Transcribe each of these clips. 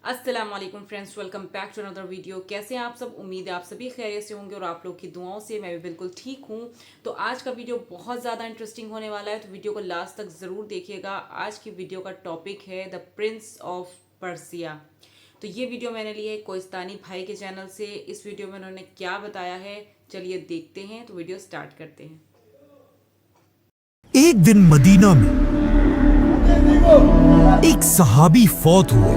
अस्सलाम वालेकुम friends, welcome back to another video. कैसे हैं आप सब? उम्मीद है आप सभी खैरियत से होंगे और आप लोग की दुआओं से मैं भी बिल्कुल ठीक हूँ। तो आज का वीडियो बहुत ज़्यादा इंटरेस्टिंग होने वाला है, तो वीडियो को लास्ट तक ज़रूर देखिएगा। आज की वीडियो का टॉपिक है द प्रिंस ऑफ पर्सिया। तो ये वीडियो मैंने ली है कोहिस्तानी भाई के चैनल से। इस वीडियो में उन्होंने क्या बताया है, चलिए देखते हैं। तो वीडियो स्टार्ट करते हैं। एक दिन मदीना में एक सहाबी फौत हुए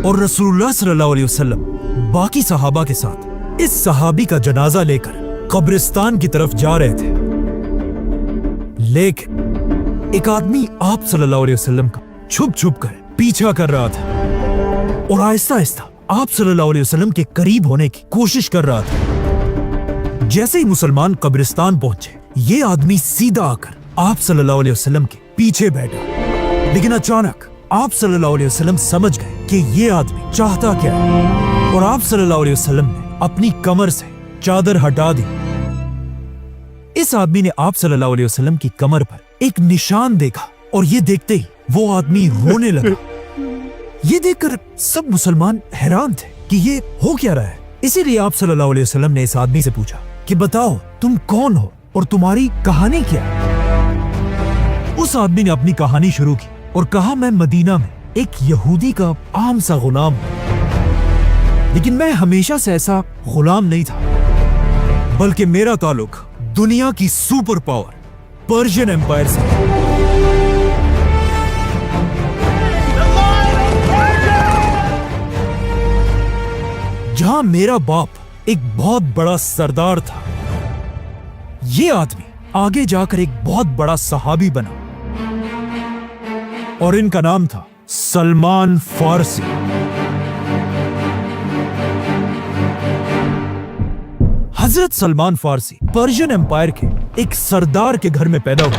और रसूलुल्लाह सल्लल्लाहु अलैहि वसल्लम बाकी सहाबा के साथ इस सहाबी का जनाजा लेकर कब्रिस्तान की तरफ जा रहे थे। लेकिन एक आदमी आप सल्लल्लाहु अलैहि वसल्लम का छुप छुप कर पीछा कर रहा था और आहिस्ता आहिस्ता आप सल्लल्लाहु अलैहि वसल्लम के करीब होने की कोशिश कर रहा था। जैसे ही मुसलमान कब्रिस्तान पहुंचे, ये आदमी सीधा आकर आप सल्लल्लाहु अलैहि वसल्लम के पीछे बैठा। लेकिन अचानक आप सल्लल्लाहु अलैहि वसल्लम समझ गए कि ये आदमी चाहता क्या है और आप सल्लल्लाहु अलैहि वसल्लम ने अपनी कमर से चादर हटा दी। इस आदमी ने आप सल्लल्लाहु अलैहि वसल्लम की कमर पर एक निशान देखा और ये देखते ही वो आदमी रोने लगा। ये देखकर सब मुसलमान हैरान थे कि ये हो क्या रहा है। इसीलिए आप सल्लल्लाहु अलैहि वसल्लम ने इस आदमी से पूछा कि बताओ तुम कौन हो और तुम्हारी कहानी क्या है। उस आदमी ने अपनी कहानी शुरू की और कहा, मैं मदीना में एक यहूदी का आम सा गुलाम हूं, लेकिन मैं हमेशा से ऐसा गुलाम नहीं था, बल्कि मेरा ताल्लुक दुनिया की सुपर पावर पर्शियन एम्पायर से। जहां मेरा बाप एक बहुत बड़ा सरदार था। ये आदमी आगे जाकर एक बहुत बड़ा सहाबी बना और इनका नाम था सलमान फारसी। हजरत सलमान फारसी पर्शियन एम्पायर के एक सरदार के घर में पैदा हुए,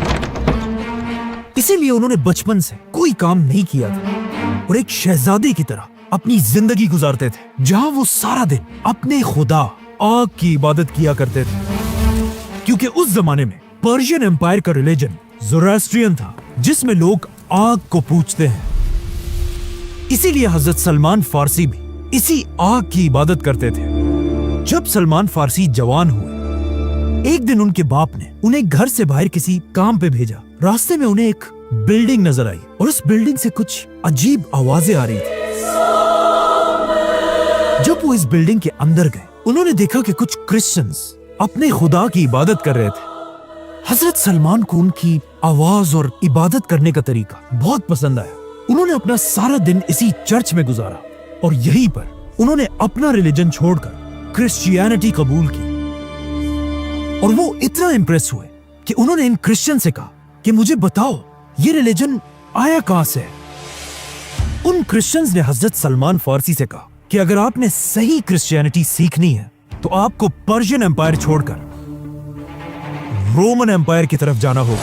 इसीलिए उन्होंने बचपन से कोई काम नहीं किया था और एक शहजादे की तरह अपनी जिंदगी गुजारते थे, जहां वो सारा दिन अपने खुदा आग की इबादत किया करते थे। क्योंकि उस जमाने में पर्शियन एम्पायर का रिलीजन ज़ोरास्ट्रियन था, जिसमें लोग आग को पूजते हैं। इसीलिए हजरत सलमान फारसी भी इसी आग की इबादत करते थे। जब सलमान फारसी जवान हुए, एक दिन उनके बाप ने उन्हें घर से बाहर किसी काम पे भेजा। रास्ते में उन्हें एक बिल्डिंग नजर आई और उस बिल्डिंग से कुछ अजीब आवाजें आ रही थी। जब वो इस बिल्डिंग के अंदर गए, उन्होंने देखा कि कुछ क्रिश्चियंस अपने खुदा की इबादत कर रहे थे। हजरत सलमान को उनकी आवाज और इबादत करने का तरीका बहुत पसंद आया। उन्होंने अपना सारा दिन इसी चर्च में गुजारा और यहीं पर उन्होंने अपना रिलीजन छोड़कर क्रिश्चियनिटी कबूल की। और वो इतना इंप्रेस हुए कि उन्होंने इन क्रिश्चियन से कहा कि मुझे बताओ ये रिलीजन आया कहां से है। उन क्रिश्चियंस ने हजरत सलमान फारसी से कहा कि अगर आपने सही क्रिश्चियनिटी सीखनी है तो आपको पर्शियन एम्पायर छोड़कर रोमन एम्पायर की तरफ जाना होगा।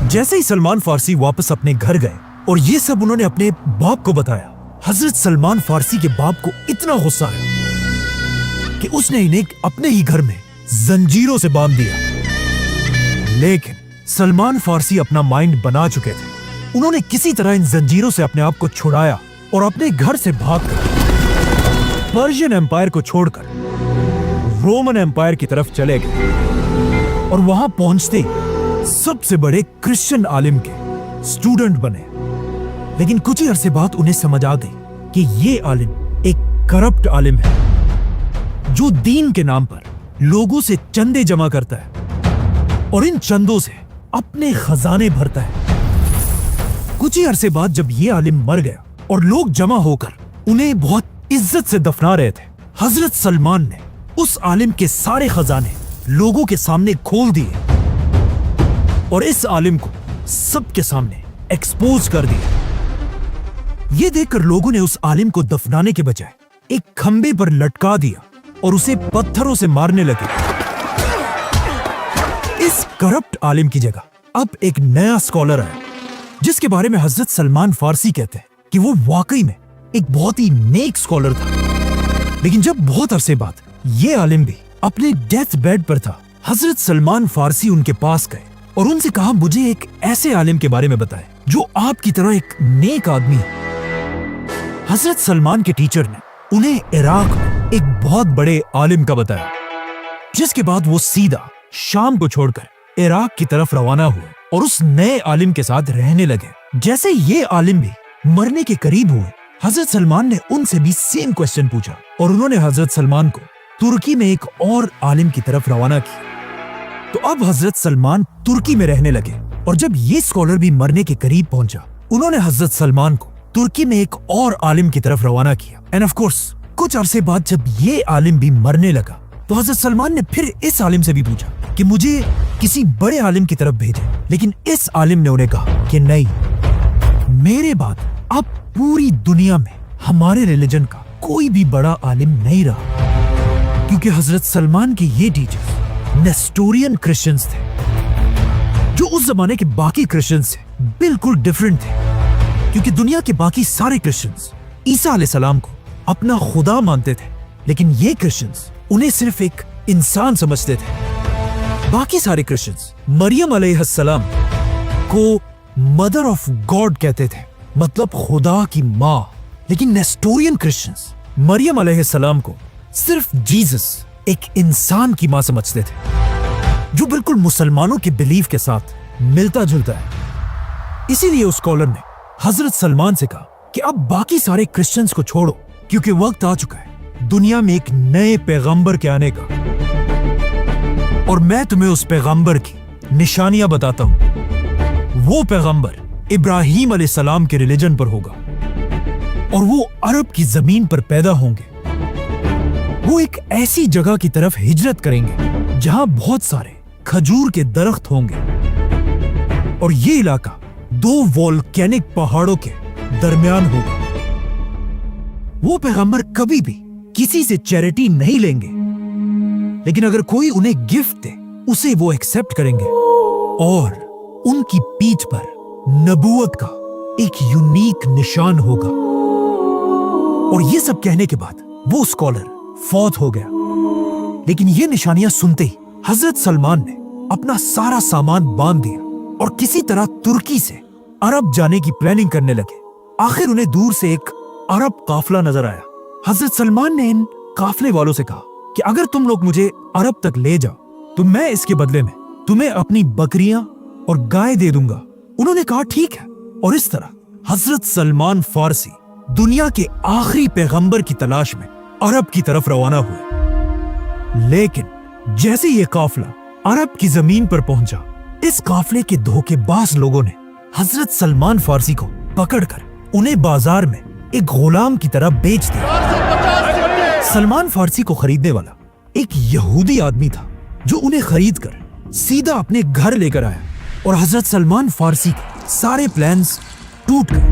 जैसे ही सलमान फारसी वापस अपने घर गए और ये सब उन्होंने अपने बाप को बताया, हजरत सलमान फारसी के बाप को इतना गुस्सा आया कि उसने इन्हें अपने ही घर में जंजीरों से बांध दिया। लेकिन सलमान फारसी अपना माइंड बना चुके थे। उन्होंने किसी तरह इन जंजीरों से अपने आप को छुड़ाया और अपने घर से भागकर पर्शियन एम्पायर को छोड़कर रोमन एम्पायर की तरफ चले गए और वहां पहुंचते सबसे बड़े क्रिश्चियन आलिम के स्टूडेंट बने। लेकिन कुछ ही अरसे बाद उन्हें समझ आ गई कि ये आलिम एक करप्ट आलिम है, जो दीन के नाम पर लोगों से चंदे जमा करता है और इन चंदों से अपने खजाने भरता है। कुछ ही अरसे बाद जब ये आलिम मर गया और लोग जमा होकर उन्हें बहुत इज्जत से दफना रहे थे, हजरत सलमान ने उस आलिम के सारे खजाने लोगों के सामने खोल दिए और इस आलिम को सबके सामने एक्सपोज कर दिया। ये देखकर लोगों ने उस आलिम को दफनाने के बजाय एक खंबे पर लटका दिया और उसे पत्थरों से मारने लगे। इस करप्ट आलिम की जगह अब एक नया स्कॉलर आया, जिसके बारे में हजरत सलमान फारसी कहते हैं कि वो वाकई में एक बहुत ही नेक स्कॉलर था। लेकिन जब बहुत अरसे बाद ये आलिम भी अपने डेथ बेड पर था, हजरत सलमान फारसी उनके पास गए और उनसे कहा मुझे एक ऐसे आलिम के बारे में बताएं जो आपकी तरह एक नेक आदमी है। हजरत सलमान के टीचर ने उन्हें इराक में एक बहुत बड़े आलिम का बताया, जिसके बाद वो सीधा शाम को छोड़कर इराक की तरफ रवाना हुए और उस नए आलिम के साथ रहने लगे। जैसे ये आलिम भी मरने के करीब हुए, हजरत सलमान ने उनसे भी सेम क्वेश्चन पूछा और उन्होंने हजरत सलमान को तुर्की में एक और आलिम की तरफ रवाना किया। तो अब हजरत सलमान तुर्की में रहने लगे और जब ये स्कॉलर भी मरने के करीब पहुंचा, उन्होंने हजरत सलमान को तुर्की में एक और आलिम की तरफ रवाना किया। एंड ऑफ कोर्स कुछ अरसे बाद जब ये आलिम भी मरने लगा तो हजरत सलमान ने फिर इस आलिम से भी पूछा कि मुझे किसी बड़े आलिम की तरफ भेजें, लेकिन इस आलिम ने उन्हें कहा कि नहीं, मेरे बाद अब पूरी दुनिया में हमारे रिलीजन का कोई भी बड़ा आलिम नहीं रहा। क्योंकि हजरत सलमान के ये टीचर्स नेस्टोरियन क्रिश्चियंस थे, जो उस जमाने के बाकी क्रिश्चियंस से बिल्कुल डिफरेंट थे। क्योंकि दुनिया के बाकी सारे क्रिश्चियंस ईसा अलैहिस्सलाम को अपना खुदा मानते थे, लेकिन ये क्रिश्चियंस उन्हें सिर्फ एक इंसान समझते थे। बाकी सारे क्रिश्चियंस मरियम अलैहिस्सलाम को मदर ऑफ गॉड कहते थे, मतलब खुदा की माँ। लेकिन नेस्टोरियन क्रिश्चियंस मरियम अलैहिस्सलाम को सिर्फ जीसस, एक इंसान की माँ समझते थे, जो बिल्कुल मुसलमानों के बिलीफ के साथ मिलता जुलता है। इसीलिए उस स्कॉलर ने हजरत सलमान से कहा कि अब बाकी सारे क्रिश्चियंस को छोड़ो, क्योंकि वक्त आ चुका है दुनिया में एक नए पैगंबर के आने का, और मैं तुम्हें उस पैगंबर की निशानियां बताता हूं। वो पैगंबर इब्राहिम अलैहिस्सलाम के रिलीजन पर होगा और वो अरब की जमीन पर पैदा होंगे। वो एक ऐसी जगह की तरफ हिजरत करेंगे जहां बहुत सारे खजूर के दरख्त होंगे, और ये इलाका 2 वोल्केनिक पहाड़ों के दरमियान होगा। वो पैगंबर कभी भी किसी से चैरिटी नहीं लेंगे, लेकिन अगर कोई उन्हें गिफ्ट दे उसे वो एक्सेप्ट करेंगे, और उनकी पीठ पर नबूवत का एक यूनिक निशान होगा। और ये सब कहने के बाद वो स्कॉलर फौत हो गया। लेकिन ये निशानियां सुनते ही हजरत सलमान ने अपना सारा सामान बांध दिया और किसी तरह तुर्की से अरब जाने की प्लानिंग करने लगे। आखिर उन्हें दूर से एक अरब काफला नजर आया। हजरत सलमान ने इन काफले वालों से कहा कि अगर तुम लोग मुझे अरब तक ले जाओ तो मैं इसके बदले में तुम्हें अपनी बकरियां और गाय दे दूंगा। उन्होंने कहा ठीक है, और इस तरह हजरत सलमान फारसी दुनिया के आखिरी पैगंबर की तलाश में अरब की तरफ रवाना हुए। लेकिन जैसे ये काफला अरब की जमीन पर पहुंचा, इस काफले के धोखेबाज लोगों ने हजरत सलमान फारसी को पकड़कर उन्हें बाजार में एक गुलाम की तरह बेच दिया। सलमान फारसी को खरीदने वाला एक यहूदी आदमी था, जो उन्हें खरीदकर सीधा अपने घर लेकर आया, और हजरत सलमान फारसी के सारे प्लान्स टूट गए।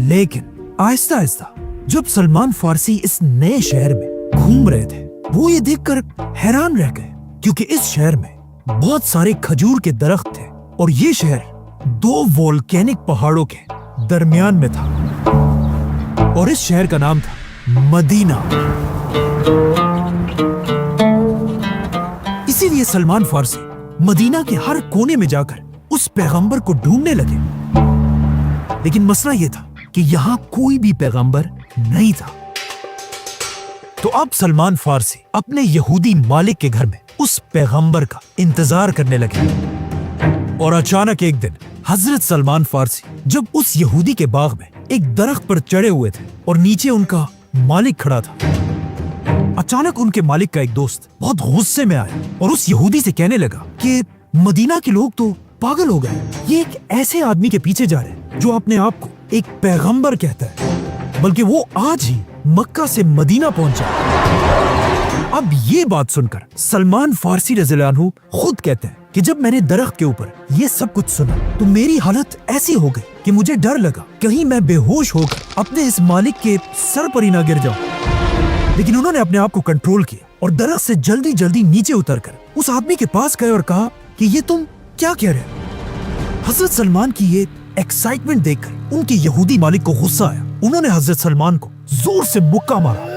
लेकिन आहिस्ता आहिस्ता जब सलमान फारसी इस नए शहर में घूम रहे थे, वो ये देखकर हैरान रह गए, क्योंकि इस शहर में बहुत सारे खजूर के दरख्त थे और ये शहर 2 वोल्केनिक पहाड़ों के दरमियान में था, और इस शहर का नाम था मदीना। इसीलिए सलमान फारसी मदीना के हर कोने में जाकर उस पैगंबर को ढूंढने लगे। लेकिन मसला यह था कि यहां कोई भी पैगंबर नहीं था। तो अब सलमान फारसी अपने यहूदी मालिक के घर में उस पैगंबर का इंतजार करने लगे। और अचानक एक दिन हजरत सलमान फारसी जब उस यहूदी के बाग में एक दरख्त पर चढ़े हुए थे और नीचे उनका मालिक खड़ा था, अचानक उनके मालिक का एक दोस्त बहुत गुस्से में आया और उस यहूदी से कहने लगा कि मदीना के लोग तो पागल हो गए, ये एक ऐसे आदमी के पीछे जा रहे हैं जो अपने आप को एक पैगंबर कहता है, बल्कि वो आज ही मक्का से मदीना पहुंचा। अब ये बात सुनकर सलमान फारसी रज़ियल्लाहु अन्हु खुद कहते हैं कि जब मैंने दरख्त के ऊपर ये सब कुछ सुना तो मेरी हालत ऐसी हो गई कि मुझे डर लगा कहीं मैं बेहोश होकर अपने इस मालिक के सर पर ही ना गिर जाऊं। लेकिन उन्होंने अपने आप को कंट्रोल किया और दरख्त से जल्दी जल्दी नीचे उतरकर उस आदमी के पास गए और कहा कि ये तुम क्या कह रहे हो। हजरत सलमान की ये एक्साइटमेंट देखकर उनके यहूदी मालिक को गुस्सा आया। उन्होंने हजरत सलमान को जोर से मुक्का मारा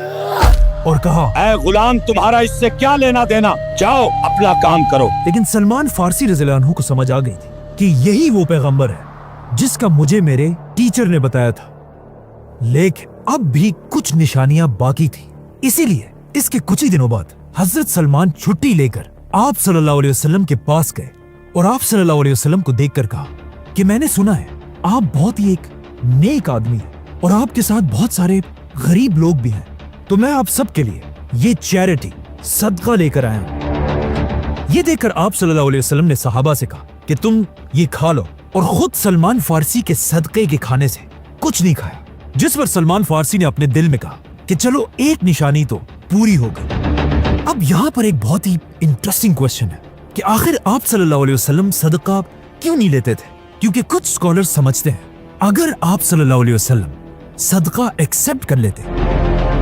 और कहा, ऐ गुलाम, तुम्हारा इससे क्या लेना देना, जाओ अपना काम करो। लेकिन सलमान फारसी रज़ियल्लाहु अन्हु को समझ आ गई थी कि यही वो पैगंबर है जिसका मुझे मेरे टीचर ने बताया था। लेकिन अब भी कुछ निशानियां बाकी थी। इसीलिए इसके कुछ ही दिनों बाद हजरत सलमान छुट्टी लेकर आप सल्लल्लाहु अलैहि वसल्लम के पास गए और आप सल्लल्लाहु अलैहि वसल्लम को देखकर कहा कि मैंने सुना है आप बहुत ही एक नेक आदमी हैं और आपके साथ बहुत सारे गरीब लोग भी हैं, तो मैं आप सबके लिए ये चैरिटी सदका लेकर आया हूं। ये देखकर आप सल्लल्लाहु अलैहि वसल्लम ने सहाबा से कहा कि तुम ये खा लो, और खुद सलमान फारसी के सदके के खाने से कुछ नहीं खाया। जिस पर सलमान फारसी ने अपने दिल में कहा कि चलो एक निशानी तो पूरी हो गई। अब यहाँ पर एक बहुत ही इंटरेस्टिंग क्वेश्चन है कि आखिर आप सल्लल्लाहु अलैहि वसल्लम सदका क्यों नहीं लेते थे? क्योंकि कुछ स्कॉलर्स समझते हैं अगर आप सल्लल्लाहु अलैहि वसल्लम सदका एक्सेप्ट कर लेते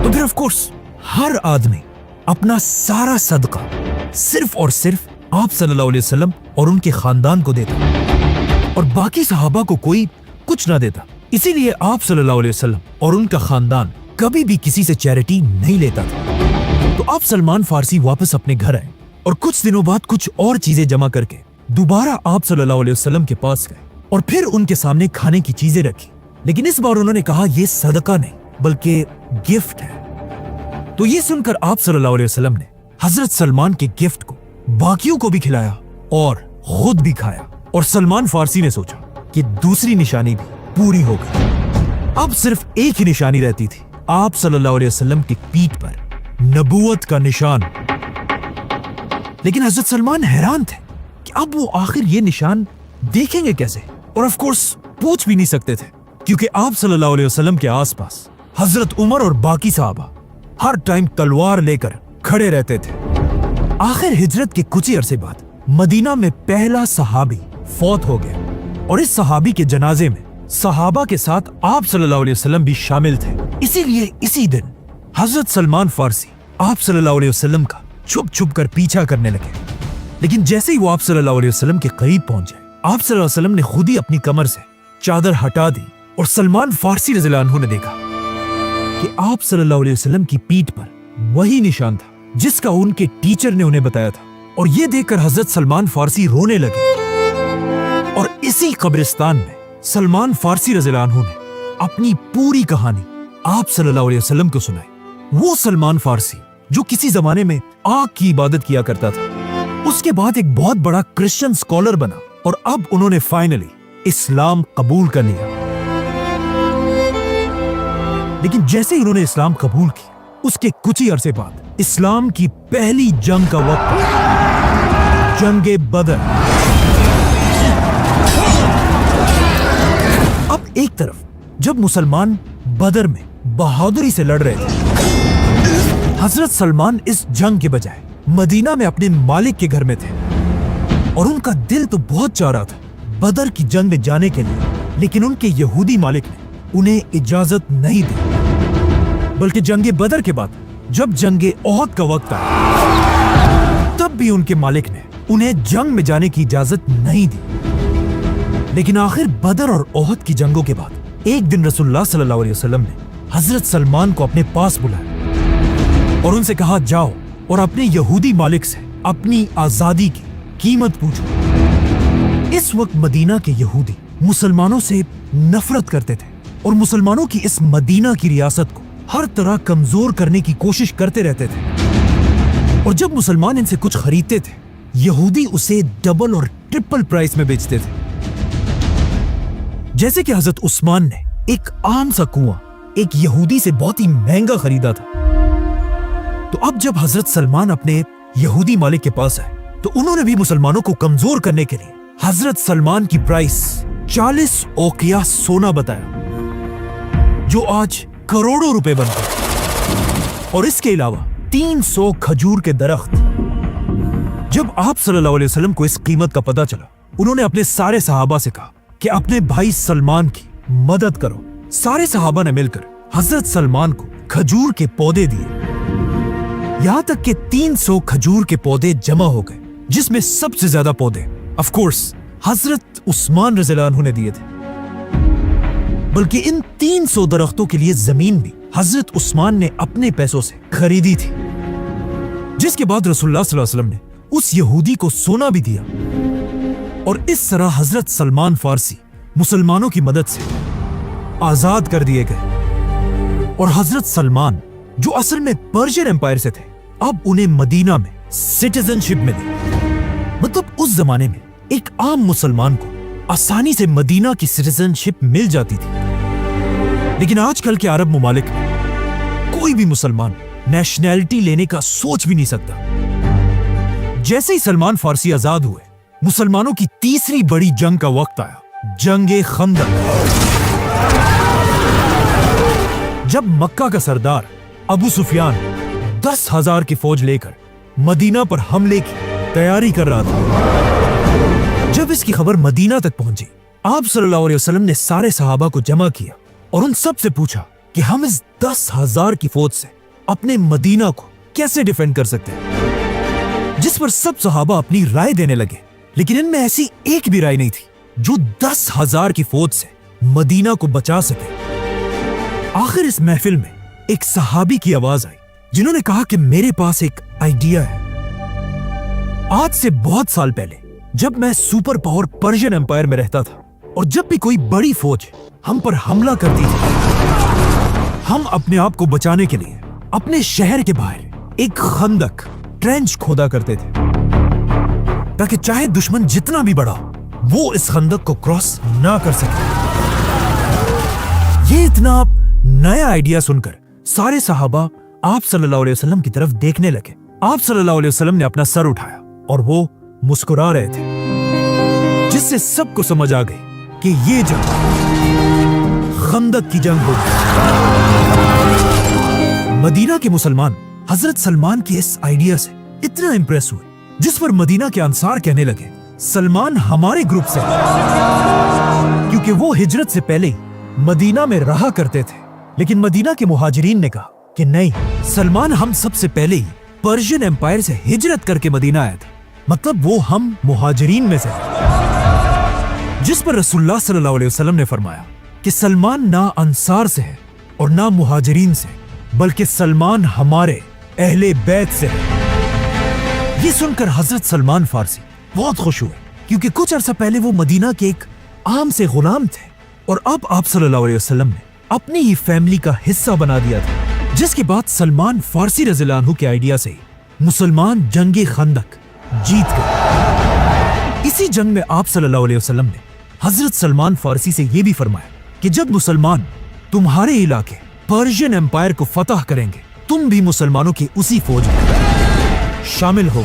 तो फिर ऑफ कोर्स हर आदमी अपना सारा सदका सिर्फ और सिर्फ आप सल्लल्लाहु अलैहि वसल्लम और उनके खानदान को देता और बाकी सहाबा को कोई कुछ ना देता। इसीलिए आप सल्लल्लाहु अलैहि वसल्लम और उनका खानदान कभी भी किसी से चैरिटी नहीं लेता था। तो आप सलमान फारसी वापस अपने घर आए और कुछ दिनों बाद कुछ और चीजें जमा करके दोबारा आप सल्लल्लाहु अलैहि वसल्लम के पास गए और फिर उनके सामने खाने की चीजें रखी। लेकिन इस बार उन्होंने कहा यह सदका नहीं बल्कि गिफ्ट है। तो ये सुनकर आप सल्लल्लाहु अलैहि वसल्लम ने हजरत सलमान के गिफ्ट को बाकियों को भी खिलाया और खुद भी खाया। और सलमान फारसी ने सोचा कि दूसरी निशानी भी पूरी हो गई। अब सिर्फ एक ही निशानी रहती थी, आप सल्लल्लाहु अलैहि वसल्लम की पीठ पर नबूवत का निशान। लेकिन हजरत सलमान हैरान थे कि अब वो आखिर ये निशान देखेंगे कैसे, और ऑफ कोर्स पूछ भी नहीं सकते थे क्योंकि आप सल्लल्लाहु अलैहि वसल्लम के आसपास हजरत उमर और बाकी सहाबा हर टाइम तलवार लेकर खड़े रहते थे। आखिर हिजरत के कुछ ही अरसे बाद मदीना में पहला सहाबी फौत हो गया और इस सहाबी के जनाजे में सहाबा के साथ आप सल्लल्लाहु अलैहि वसल्लम भी शामिल थे। इसीलिए इसी दिन हजरत सलमान फारसी आप सल्लल्लाहु अलैहि वसल्लम का छुप छुप कर पीछा करने लगे। लेकिन जैसे ही वो आप सल्लल्लाहु अलैहि वसल्लम के करीब पहुंचे, आप सल्लल्लाहु अलैहि वसल्लम ने खुद ही अपनी कमर से चादर हटा दी और सलमान फारसी रज़ियल्लाहु अन्हु ने देखा कि आप सल्लल्लाहु अलैहि वसल्लम की पीठ पर वही निशान था जिसका उनके टीचर ने उन्हें बताया था। और ये देखकर हजरत सलमान फारसी रोने लगे। और इसी कब्रिस्तान में सलमान फारसी रज़ियल्लाहु अन्हु ने अपनी पूरी कहानी आप सल्लल्लाहु अलैहि वसल्लम को सुनाई। वो सलमान फारसी जो किसी जमाने में आग की इबादत किया करता था, उसके बाद एक बहुत बड़ा क्रिश्चियन स्कॉलर बना और अब उन्होंने फाइनली इस्लाम कबूल कर लिया। लेकिन जैसे ही उन्होंने इस्लाम कबूल की, उसके कुछ ही अरसे बाद इस्लाम की पहली जंग का वक्त, जंगे बदर। अब एक तरफ जब मुसलमान बदर में बहादुरी से लड़ रहे थे, हजरत सलमान इस जंग के बजाय मदीना में अपने मालिक के घर में थे और उनका दिल तो बहुत चाह रहा था बदर की जंग में जाने के लिए, लेकिन उनके यहूदी मालिक ने उन्हें इजाजत नहीं दी। बल्कि जंगे बदर के बाद जब जंगे ओहद का वक्त आया, तब भी उनके मालिक ने उन्हें जंग में जाने की इजाजत नहीं दी। लेकिन आखिर बदर और ओहद की जंगों के बाद एक दिन रसूलुल्लाह सल्लल्लाहु अलैहि वसल्लम ने हजरत सलमान को अपने पास बुलाया और उनसे कहा, जाओ और अपने यहूदी मालिक से अपनी आजादी की कीमत पूछो। इस वक्त मदीना के यहूदी मुसलमानों से नफरत करते थे और मुसलमानों की इस मदीना की रियासत को हर तरह कमजोर करने की कोशिश करते रहते थे। और जब मुसलमान इनसे कुछ खरीदते थे, यहूदी उसे डबल और ट्रिपल प्राइस में बेचते थे। जैसे कि हजरत उस्मान ने एक आम सा कुआं एक यहूदी से बहुत ही महंगा खरीदा था। तो अब जब हजरत सलमान अपने यहूदी मालिक के पास आए, तो उन्होंने भी मुसलमानों को कमजोर करने के लिए हजरत सलमान की प्राइस 40 ओकिया सोना बताया, जो आज करोड़ों रुपए बनते हैं। और इसके अलावा 300 खजूर के दरख्त। जब आप सल्लल्लाहु अलैहि वसल्लम को इस कीमत का पता चला, उन्होंने अपने सारे सहाबा से कहा कि अपने भाई सलमान की मदद करो। सारे सहाबा ने मिलकर हजरत सलमान को खजूर के पौधे दिए, यहां तक कि 300 खजूर के पौधे जमा हो गए, जिसमें सबसे ज्यादा पौधे ऑफ कोर्स हजरत उस्मान रज़ियल्लाहु अन्हु ने दिए थे। बल्कि इन 300 दरख्तों के लिए जमीन भी हजरत उस्मान ने अपने पैसों से खरीदी थी, जिसके बाद रसूलुल्लाह सल्लल्लाहु अलैहि वसल्लम ने उस यहूदी को सोना भी दिया और इस तरह हजरत सलमान फारसी मुसलमानों की मदद से आजाद कर दिए गए। और हजरत सलमान जो असल में पर्शियन एम्पायर से थे, अब उन्हें मदीना में सिटीजनशिप मिली। मतलब उस जमाने में एक आम मुसलमान को आसानी से मदीना की सिटीजनशिप मिल जाती थी, लेकिन आजकल के अरब मुमालिक में कोई भी मुसलमान नेशनैलिटी लेने का सोच भी नहीं सकता। जैसे ही सलमान फारसी आजाद हुए, मुसलमानों की तीसरी बड़ी जंग का वक्त आया, जंगे खंदक। जब मक्का का सरदार अबू सुफियान 10,000 की फौज लेकर मदीना पर हमले की तैयारी कर रहा था, जब इसकी खबर मदीना तक पहुंची, आप सल्लल्लाहु अलैहि वसल्लम ने सारे सहाबा को जमा किया और उन सब से पूछा कि हम इस 10,000 की फौज से अपने मदीना को कैसे डिफेंड कर सकते हैं। जिस पर सब सहाबा अपनी राय देने लगे, लेकिन इनमें ऐसी एक भी राय नहीं थी जो 10,000 की फौज से मदीना को बचा सके। आखिर इस महफिल में एक सहाबी की आवाज आई, जिन्होंने कहा कि मेरे पास एक आइडिया है। आज से बहुत साल पहले जब मैं सुपर पावर पर्शियन एम्पायर में रहता था, और जब भी कोई बड़ी फौज हम पर हमला करती थी, हम अपने आप को बचाने के लिए अपने शहर के बाहर एक खंदक, ट्रेंच खोदा करते थे, ताकि चाहे दुश्मन जितना भी बड़ा हो, वो इस खंदक को क्रॉस ना कर सके। ये इतना नया आइडिया सुनकर सारे सहाबा आप सल्लल्लाहु अलैहि वसल्लम की तरफ देखने लगे। आप सल्लल्लाहु अलैहि वसल्लम ने अपना सर उठाया और वो मुस्कुरा रहे थे, जिससे सबको समझ आ गई कि ये जंग खंदक की जंग होगी। मदीना के मुसलमान हजरत सलमान के इस आइडिया से इतना इंप्रेस हुए, जिस पर मदीना के अंसार कहने लगे, सलमान हमारे ग्रुप से है, क्योंकि वो हिजरत से पहले मदीना में रहा करते थे। लेकिन मदीना के मुहाजिरीन ने कहा कि नहीं, सलमान हम सबसे पहले ही पर्शियन एम्पायर से हिजरत करके मदीना आया था, मतलब वो हम मुहाजिरीन में से है। जिस पर रसूलुल्लाह सल्लल्लाहु अलैहि वसल्लम ने फरमाया कि सलमान ना अंसार से है और ना मुहाजिरीन से, बल्कि सलमान हमारे अहले बैत से है। ये सुनकर हजरत सलमान फारसी बहुत खुश हुए, क्योंकि कुछ अरसा पहले वो मदीना के एक आम से गुलाम थे और अब आप सल्लल्लाहु अलैहि वसल्लम ने अपनी ही फैमिली का हिस्सा बना दिया था। जिसके बाद सलमान फारसी रज़ियल्लाहु अन्हु के आइडिया से मुसलमान जंगे खंदक जीत गए। इसी जंग में आप सल्लल्लाहु अलैहि वसल्लम ने हजरत सलमान फारसी से यह भी फरमाया कि जब मुसलमान तुम्हारे इलाके पर्शियन एम्पायर को फतह करेंगे, तुम भी मुसलमानों की उसी फौज में शामिल हो।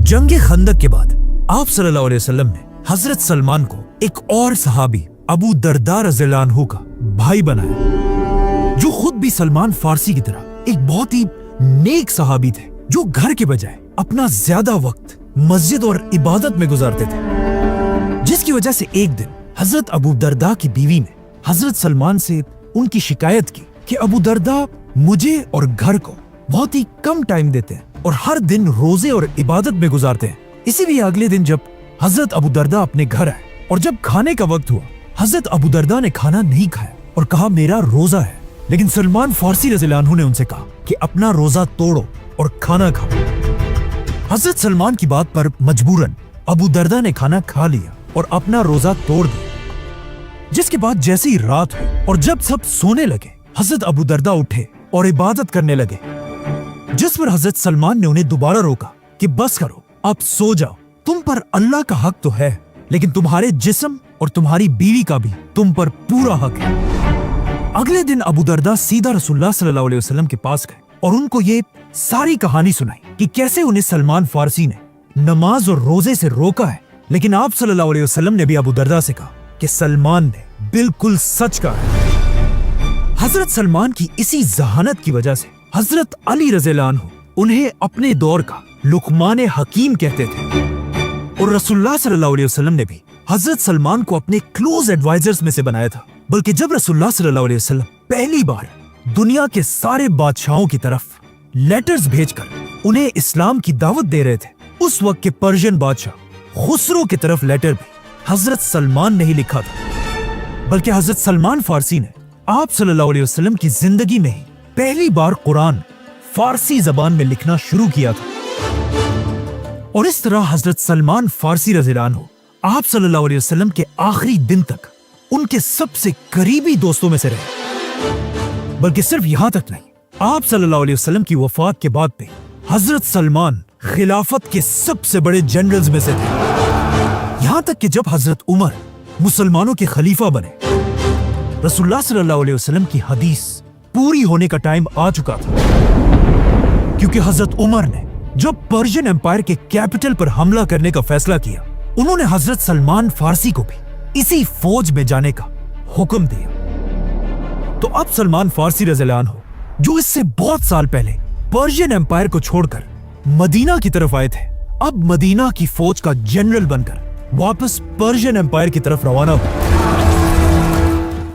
जंगे खंदक के बाद आप सल्लल्लाहु अलैहि वसल्लम ने हजरत सलमान को एक और सहाबी अबू दरदा रज़ियल्लाहु अन्हु का भाई बनाया, जो खुद भी सलमान फारसी की तरह एक बहुत ही नेक सहाबी थे, जो घर के बजाय अपना ज्यादा वक्त मस्जिद और इबादत में गुजारते थे। जिसकी वजह से एक दिन हजरत अबू दरदा की बीवी ने हजरत सलमान से उनकी शिकायत की कि अबू दरदा मुझे और घर को बहुत ही कम टाइम देते हैं और हर दिन रोजे और इबादत में गुजारते हैं। इसीलिए अगले दिन जब हजरत अबू दरदा अपने घर आए और जब खाने का वक्त हुआ, हजरत अबू दरदा ने खाना नहीं खाया और कहा मेरा रोजा है। लेकिन सलमान फारसी रज़ियल्लाहु अन्हु ने उनसे कहा कि अपना रोजा तोड़ो और खाना खाओ। हजरत सलमान की बात पर मजबूरन अबू दरदा ने खाना खा लिया और अपना रोजा तोड़ दिया। जिसके बाद जैसे ही रात हुई और जब सब सोने लगे, हजरत अबू दरदा उठे और इबादत करने लगे। जिस पर हजरत सलमान ने उन्हें दोबारा रोका कि बस करो, आप सो जाओ, तुम पर अल्लाह का हक तो है, लेकिन तुम्हारे जिस्म और तुम्हारी बीवी का भी तुम पर पूरा हक है। अगले दिन अबू दरदा सीधा रसूलुल्लाह सल्लल्लाहु अलैहि वसल्लम के पास गए और उनको ये सारी कहानी सुनाई कि कैसे उन्हें सलमान फारसी ने नमाज और रोजे से रोका है। लेकिन आप सल्लल्लाहु अलैहि वसल्लम ने भी अबू दरदा से कहा कि सलमान ने बिल्कुल सच कहा है। हजरत सलमान की इसी जहानत की वजह से हजरत अली रज़ियल्लाहु अन्हु उन्हें अपने दौर का लुकमान हकीम कहते थे और रसूलुल्लाह सल्लल्लाहु अलैहि वसल्लम ने भी हजरत सलमान को अपने क्लोज एडवाइजर्स में से बनाया था। बल्कि जब रसूलुल्लाह सल्लल्लाहु अलैहि वसल्लम पहली बार दुनिया के सारे बादशाहों की तरफ लेटर्स भेजकर उन्हें इस्लाम की दावत दे रहे थे, उस वक्त के पर्शियन बादशाह खुसरो की तरफ लेटर भी हजरत सलमान ने ही लिखा था। बल्कि हजरत सलमान फारसी ने आप सल्लल्लाहु अलैहि वसल्लम की जिंदगी में ही पहली बार कुरान फारसी जबान में लिखना शुरू किया था। और इस तरह हजरत सलमान फारसी रज़ियल्लाहु अन्हु आप सल्लल्लाहु अलैहि वसल्लम के आखिरी दिन तक उनके सबसे करीबी दोस्तों में से रहे। बल्कि सिर्फ यहां तक नहीं, आप सल्लल्लाहु अलैहि वसल्लम की वफात के बाद भी हजरत सलमान खिलाफत के सबसे बड़े जनरल्स में से थे। यहां तक कि जब हजरत उमर मुसलमानों के खलीफा बने, रसूलुल्लाह सल्लल्लाहु अलैहि वसल्लम की हदीस पूरी होने का टाइम आ चुका था, क्योंकि हजरत उमर ने जब पर्शियन एम्पायर के कैपिटल पर हमला करने का फैसला किया, उन्होंने हजरत सलमान फारसी को भी इसी फौज में जाने का हुक्म दिया। तो अब सलमान फारसी रज़ियल्लाहु अन्हु, जो इससे बहुत साल पहले पर्शियन एम्पायर को छोड़कर मदीना की तरफ आए थे, अब मदीना की फौज का जनरल बनकर वापस पर्शियन एम्पायर की तरफ रवाना हुए।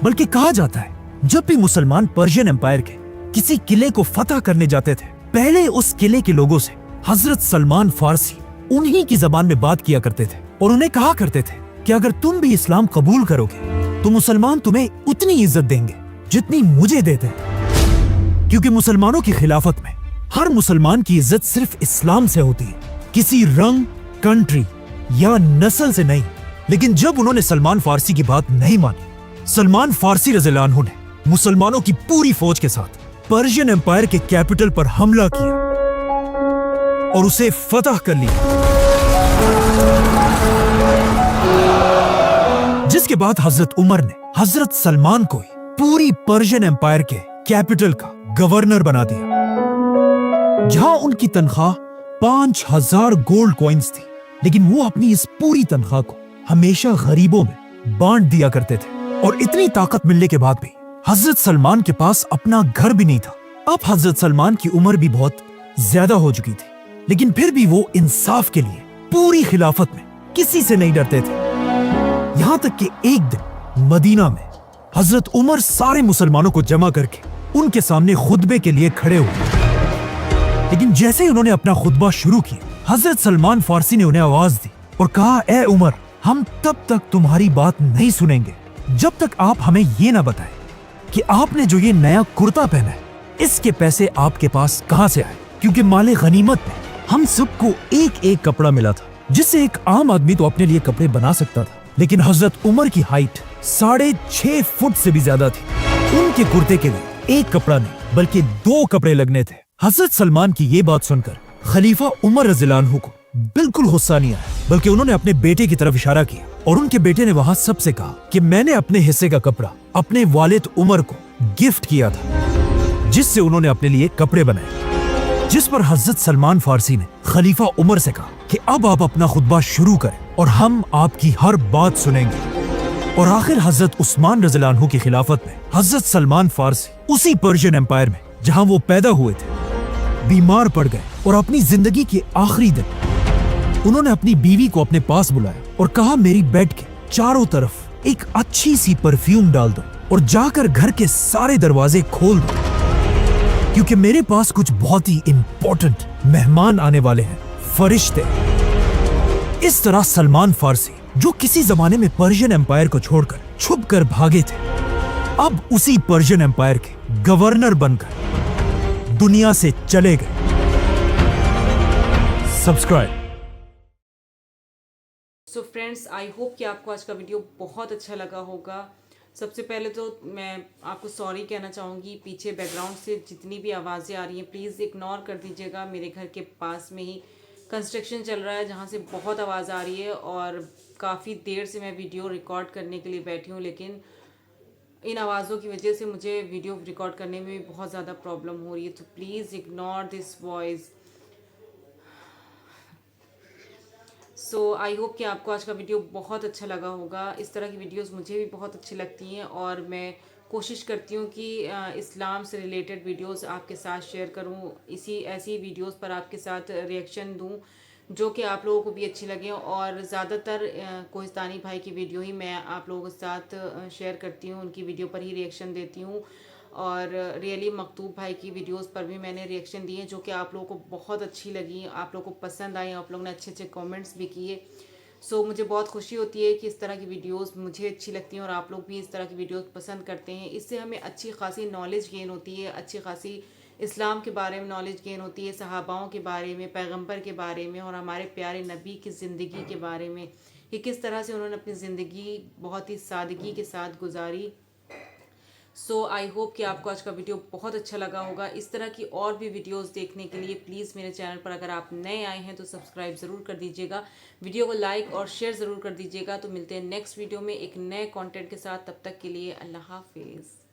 बल्कि कहा जाता है, जब भी मुसलमान पर्शियन एम्पायर के किसी किले को फतह करने जाते थे, पहले उस किले के लोगों से हजरत सलमान फारसी उन्हीं की जबान में बात किया करते थे और उन्हें कहा करते थे कि अगर तुम भी इस्लाम कबूल करोगे तो मुसलमान तुम्हें उतनी इज्जत देंगे जितनी मुझे देते हैं। क्योंकि मुसलमानों की खिलाफत में हर मुसलमान की इज्जत सिर्फ इस्लाम से होती है, किसी रंग, कंट्री या नस्ल से नहीं। लेकिन जब उन्होंने सलमान फारसी की बात नहीं मानी, सलमान फारसी रज़ियल्लाहु अन्हु ने मुसलमानों की पूरी फौज के साथ पर्शियन एम्पायर के कैपिटल पर हमला किया और उसे फतह कर लिया, जिसके बाद हजरत उमर ने हजरत सलमान को ही पूरी पर्शियन एम्पायर के कैपिटल का गवर्नर बना दिया, जहां उनकी तनख्वाह 5000 गोल्ड कॉइन्स थी। लेकिन वो अपनी इस पूरी तनख्वाह को हमेशा गरीबों में बांट दिया करते थे। और इतनी ताकत मिलने के बाद भी हजरत सलमान के पास अपना घर भी नहीं था। अब हजरत सलमान की उम्र भी बहुत ज्यादा हो चुकी थी, लेकिन फिर भी वो इंसाफ के लिए पूरी खिलाफत में किसी से नहीं डरते थे। यहां तक कि एक दिन मदीना में हजरत उमर सारे मुसलमानों को जमा करके उनके सामने खुतबे के लिए खड़े हुए। लेकिन जैसे ही उन्होंने अपना खुतबा शुरू किया, हजरत सलमान फारसी ने उन्हें आवाज दी और कहा, ए उमर, हम तब तक तुम्हारी बात नहीं सुनेंगे जब तक आप हमें ये ना बताएं कि आपने जो ये नया कुर्ता पहना है, इसके पैसे आपके पास कहां से आए। क्योंकि माले गनीमत में हम सबको एक एक कपड़ा मिला था, जिससे एक आम आदमी तो अपने लिए कपड़े बना सकता था, लेकिन हजरत उमर की हाइट 6.5 फुट से भी ज्यादा थी। उनके कुर्ते के लिए एक कपड़ा नहीं बल्कि 2 कपड़े लगने थे। हजरत सलमान की ये बात सुनकर खलीफा उमर रज़ियल्लाहु अन्हु को बिल्कुल गुस्सा नहीं आया, बल्कि उन्होंने अपने बेटे की तरफ इशारा किया और उनके बेटे ने वहां सबसे कहा कि मैंने अपने हिस्से का कपड़ा अपने वालिद उमर को गिफ्ट किया था, जिससे उन्होंने अपने लिए कपड़े बनाए। जिस पर हजरत सलमान फारसी ने खलीफा उमर से कहा कि अब आप अपना खुतबा शुरू करें और हम आपकी हर बात सुनेंगे। और आखिर हजरत उस्मान रज़ियल्लाहु अन्हु की खिलाफत में हजरत सलमान फारसी उसी पर्शियन एम्पायर में जहां वो पैदा हुए थे बीमार पड़ गए और अपनी जिंदगी के आखिरी दिन उन्होंने अपनी बीवी को अपने पास बुलाया और कहा, मेरी बेड के चारों तरफ एक अच्छी सी परफ्यूम डाल दो और जाकर घर के सारे दरवाजे खोल दो, क्योंकि मेरे पास कुछ बहुत ही इंपॉर्टेंट मेहमान आने वाले हैं, फरिश्ते। इस तरह सलमान फारसी, जो किसी जमाने में पर्शियन एम्पायर को छोड़कर छुप कर भागे थे, अब उसी पर्शियन एम्पायर के गवर्नर बनकर दुनिया से चले गए। Subscribe. So friends, I hope कि आपको आज का वीडियो बहुत अच्छा लगा होगा। सबसे पहले तो मैं आपको सॉरी कहना चाहूँगी, पीछे बैकग्राउंड से जितनी भी आवाज़ें आ रही हैं प्लीज़ इग्नोर कर दीजिएगा। मेरे घर के पास में ही कंस्ट्रक्शन चल रहा है, जहाँ से बहुत आवाज़ आ रही है और काफ़ी देर से मैं वीडियो रिकॉर्ड करने के लिए बैठी हूँ, लेकिन इन आवाज़ों की वजह से मुझे वीडियो रिकॉर्ड करने में भी बहुत ज़्यादा प्रॉब्लम हो रही है। तो please ignore this voice. So I hope कि आपको आज का वीडियो बहुत अच्छा लगा होगा। इस तरह की वीडियोस मुझे भी बहुत अच्छी लगती हैं और मैं कोशिश करती हूँ कि इस्लाम से रिलेटेड वीडियोस आपके साथ शेयर करूँ, ऐसी वीडियोस पर आपके साथ रिएक्शन दूँ जो कि आप लोगों को भी अच्छी लगे। और ज़्यादातर कोहिस्तानी भाई की वीडियो ही मैं आप लोगों के साथ शेयर करती हूँ, उनकी वीडियो पर ही रिएक्शन देती हूँ। और रियली मकतूब भाई की वीडियोस पर भी मैंने रिएक्शन दिए जो कि आप लोगों को बहुत अच्छी लगी, आप लोगों को पसंद आई, आप लोगों ने अच्छे अच्छे कमेंट्स भी किए। سو مجھے بہت خوشی ہوتی ہے کہ اس طرح کی ویڈیوز مجھے اچھی لگتی ہیں اور آپ لوگ بھی اس طرح کی ویڈیوز پسند کرتے ہیں. اس سے ہمیں اچھی خاصی نالج گین ہوتی ہے, اچھی خاصی اسلام کے بارے میں نالج گین ہوتی ہے, صحاباؤں کے بارے میں, پیغمبر کے بارے میں, اور ہمارے پیارے نبی کی زندگی کے بارے میں کہ کس طرح سے انہوں نے اپنی زندگی بہت ہی سادگی کے ساتھ گزاری. سو آئی ہوپ کہ آپ کو آج کا ویڈیو بہت اچھا لگا ہوگا. اس طرح کی اور بھی ویڈیوز دیکھنے کے لیے پلیز میرے چینل پر اگر آپ نئے آئے ہیں تو سبسکرائب ضرور کر دیجیے گا, ویڈیو کو لائک اور شیئر ضرور کر دیجیے گا. تو ملتے ہیں نیکسٹ ویڈیو میں ایک نئے کانٹینٹ کے ساتھ, تب تک کے لیے اللہ حافظ.